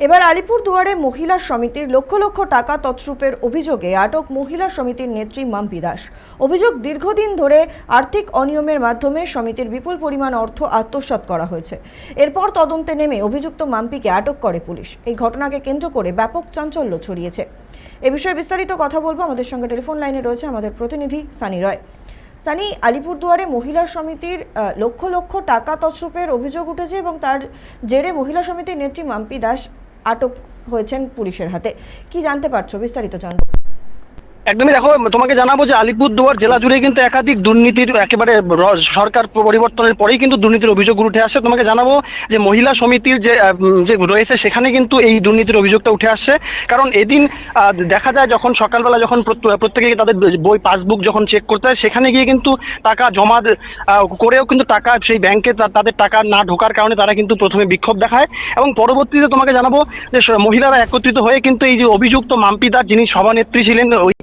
এবার আলিপুরদুয়ারে মহিলা সমিতির লক্ষ লক্ষ টাকা তছরূপের অভিযোগে আটক মহিলা সমিতির নেত্রী মাম্পি দাস। অভিযোগ, দীর্ঘদিন ধরে আর্থিক অনিয়মের মাধ্যমে সমিতির বিপুল পরিমাণ অর্থ আত্মসাৎ করা হয়েছে। এরপর তদন্তে নেমে অভিযুক্ত মাম্পিকে আটক করে পুলিশ। এই ঘটনাকে কেন্দ্র করে ব্যাপক চাঞ্চল্য ছড়িয়েছে। এ বিষয়ে বিস্তারিত কথা বলবো, আমাদের সঙ্গে টেলিফোন লাইনে রয়েছে আমাদের প্রতিনিধি সানি রয়। সানি, আলিপুরদুয়ারে মহিলা সমিতির লক্ষ লক্ষ টাকা তছরূপের অভিযোগ উঠেছে এবং তার জেরে মহিলা সমিতির নেত্রী মাম্পি দাস আটক হয়েছেন পুলিশের হাতে। কি জানতে পারছো, বিস্তারিত জানবো। একদমই, দেখো তোমাকে জানাবো যে আলিপুরদুয়ার জেলা জুড়ে কিন্তু একাধিক দুর্নীতির একেবারে সরকার পরিবর্তনের পরেই কিন্তু দুর্নীতির অভিযোগগুলো উঠে আসছে। তোমাকে জানাবো যে মহিলা সমিতির যে রয়েছে সেখানে কিন্তু এই দুর্নীতির অভিযোগটা উঠে আসছে। কারণ এদিন দেখা যায় যখন সকালবেলা যখন প্রত্যেকে তাদের বই পাসবুক যখন চেক করতে হয়, সেখানে গিয়ে কিন্তু টাকা জমা করেও কিন্তু টাকা সেই ব্যাংকে তাদের টাকা না ঢোকার কারণে তারা কিন্তু প্রথমে বিক্ষোভ দেখায় এবং পরবর্তীতে তোমাকে জানাবো যে মহিলারা একত্রিত হয়ে কিন্তু এই যে অভিযুক্ত মাম্পি দাস, যিনি সভানেত্রী ছিলেন ওই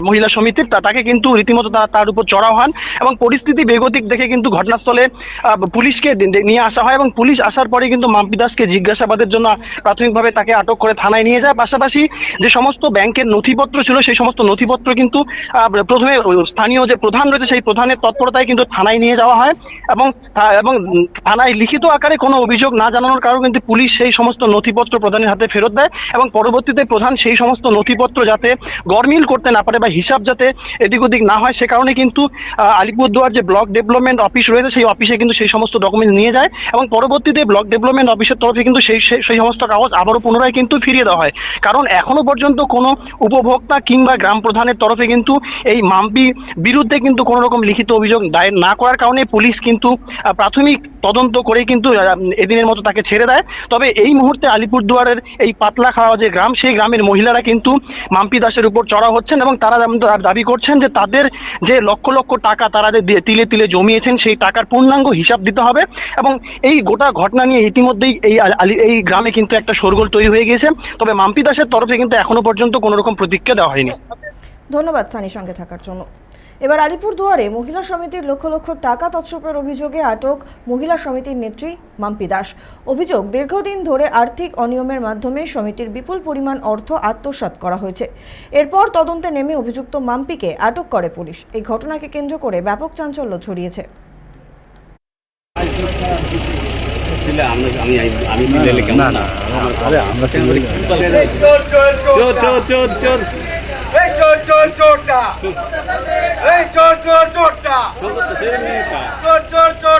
মহিলা সমিতির, তাকে কিন্তু রীতিমতো তার উপর চড়াও হন এবং পরিস্থিতি বেগতিক দেখে কিন্তু ঘটনাস্থলে পুলিশকে নিয়ে আসা হয় এবং পুলিশ আসার পরে কিন্তু মাম্পি দাসকে জিজ্ঞাসাবাদের জন্য প্রাথমিকভাবে তাকে আটক করে থানায় নিয়ে যায়। পাশাপাশি যে সমস্ত ব্যাংকের নথিপত্র ছিল সেই সমস্ত নথিপত্র কিন্তু প্রথমে স্থানীয় যে প্রধান রয়েছে সেই প্রধানের তৎপরতায় কিন্তু থানায় নিয়ে যাওয়া হয় এবং থানায় লিখিত আকারে কোনো অভিযোগ না জানানোর কারণে কিন্তু পুলিশ সেই সমস্ত নথিপত্র প্রধানের হাতে ফেরত দেয় এবং পরবর্তীতে প্রধান সেই সমস্ত নথিপত্র যাতে গরমিল করতে না পারে বা হিসাব যাতে এদিক ওদিক না হয়, সে কারণে কিন্তু আলিপুরদুয়ার যে ব্লক ডেভেলপমেন্ট অফিস রয়েছে সেই অফিসে কিন্তু সেই সমস্ত ডকুমেন্ট নিয়ে যায় এবং পরবর্তীতে ব্লক ডেভেলপমেন্ট অফিসের তরফে কিন্তু সেই সমস্ত কাগজ আবারও পুনরায় কিন্তু ফিরিয়ে দেওয়া হয়। কারণ এখনো পর্যন্ত কোনো উপভোক্তা কিংবা গ্রাম প্রধানের তরফে কিন্তু এই মাম্পি বিরুদ্ধে কিন্তু কোনো রকম লিখিত অভিযোগ দায়ের না করার কারণে পুলিশ কিন্তু প্রাথমিক তদন্ত করে কিন্তু এদিনের মতো তাকে ছেড়ে দেয়। তবে এই মুহূর্তে আলিপুরদুয়ারের এই পাতলা খাওয়া যে গ্রাম, সেই গ্রামের মহিলারা কিন্তু মাম্পি দাসের উপর চড়া হচ্ছেন এবং তারা দাবি করছেন যে তাদের যে লক্ষ লক্ষ টাকা তারা তিলে তিলে জমিয়েছেন সেই টাকার পূর্ণাঙ্গ হিসাব দিতে হবে এবং এই গোটা ঘটনা নিয়ে ইতিমধ্যেই এই গ্রামে কিন্তু একটা শোরগোল তৈরি হয়ে গিয়েছে। তবে মাম্পি দাসের তরফে কিন্তু এখনো পর্যন্ত কোনো রকম প্রতিক্রিয়া দেওয়া হয়নি। ধন্যবাদ সানির সঙ্গে থাকার জন্য। এবার আলিপুরদুয়ারে মহিলা সমিতির লক্ষ লক্ষ টাকা তছরূপের অভিযোগে আটক মহিলা সমিতির নেত্রী মাম্পি দাস। অভিযোগ, দীর্ঘদিন ধরে আর্থিক অনিয়মের মাধ্যমে সমিতির বিপুল পরিমাণ অর্থ আত্মসাৎ করা হয়েছে। এরপর তদন্তে নেমে অভিযুক্ত মাম্পিকে আটক করে পুলিশ। এই ঘটনাকে কেন্দ্র করে ব্যাপক চাঞ্চল্য ছড়িয়েছে। চোর